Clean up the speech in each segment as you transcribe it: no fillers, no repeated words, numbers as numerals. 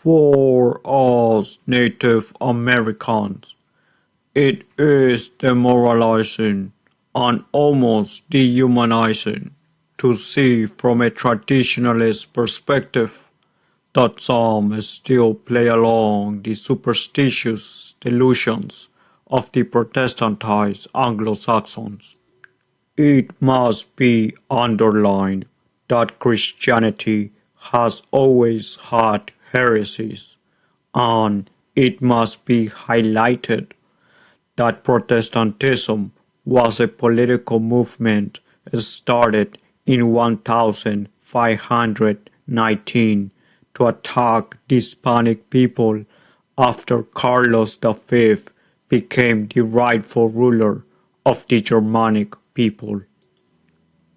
For us Native Americans, it is demoralizing and almost dehumanizing to see from a traditionalist perspective that some still play along the superstitious delusions of the Protestantized Anglo-Saxons. It must be underlined that Christianity has always had heresies, and it must be highlighted that Protestantism was a political movement started in 1519 to attack the Hispanic people after Carlos V became the rightful ruler of the Germanic people.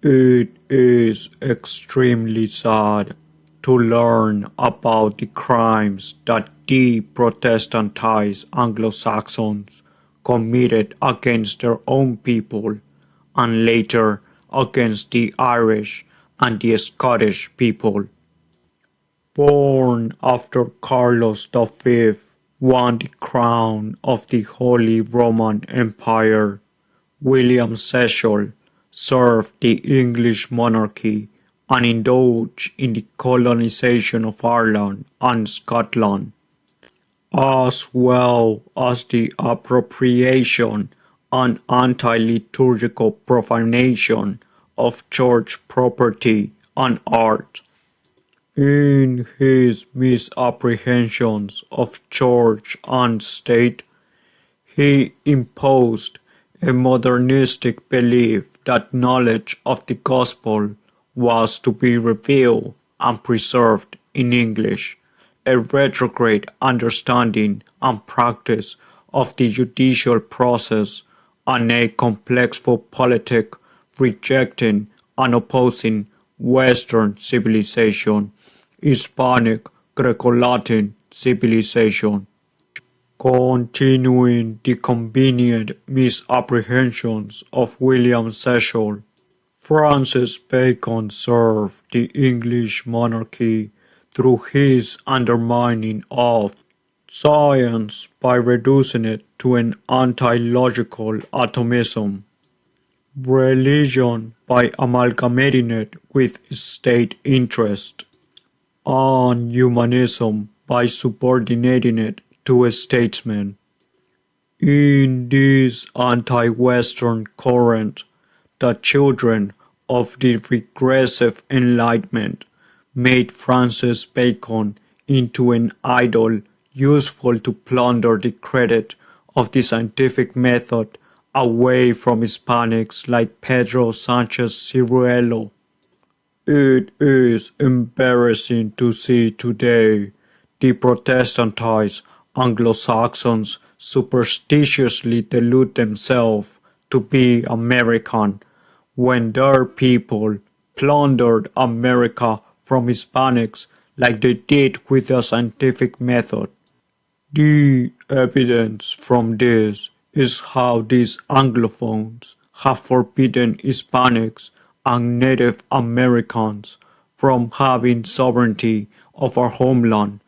It is extremely sad to learn about the crimes that the Protestantized Anglo-Saxons committed against their own people and later against the Irish and the Scottish people. Born after Carlos V won the crown of the Holy Roman Empire, William Cecil served the English monarchy and indulged in the colonization of Ireland and Scotland, as well as the appropriation and anti-liturgical profanation of church property and art. In his misapprehensions of church and state, he imposed a modernistic belief that knowledge of the gospel was to be revealed and preserved in English, a retrograde understanding and practice of the judicial process, and a complex politic rejecting and opposing Western civilization, Hispanic-Greco-Latin Civilization. Continuing the convenient misapprehensions of William Cecil, Francis Bacon served the English monarchy through his undermining of science by reducing it to an anti-logical atomism, religion by amalgamating it with state interest, and humanism by subordinating it to a statesman. In this anti-Western current, the children of the regressive Enlightenment made Francis Bacon into an idol useful to plunder the credit of the scientific method away from Hispanics like Pedro Sanchez Ciruelo. It is embarrassing to see today the Protestantized Anglo-Saxons superstitiously delude themselves to be American when their people plundered America from Hispanics like they did with the scientific method. The evidence from this is how these Anglophones have forbidden Hispanics and Native Americans from having sovereignty of our homeland.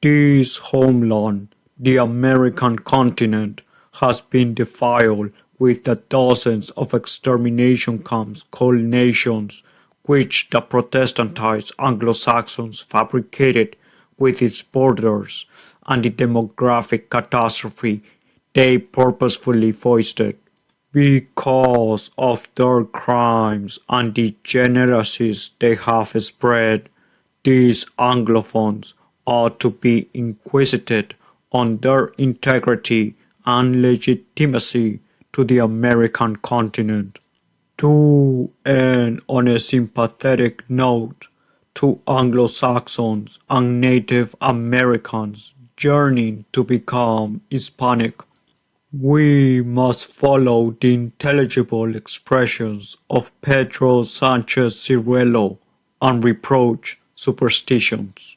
This homeland, the American continent, has been defiled with the dozens of extermination camps called nations, which the Protestantized Anglo-Saxons fabricated with its borders, and the demographic catastrophe they purposefully foisted. Because of their crimes and the genocides they have spread, these Anglophones ought to be inquisited on their integrity and legitimacy to the American continent. To end on a sympathetic note to Anglo-Saxons and Native Americans yearning to become Hispanic, we must follow the intelligible expressions of Pedro Sanchez Ciruelo and reproach superstitions.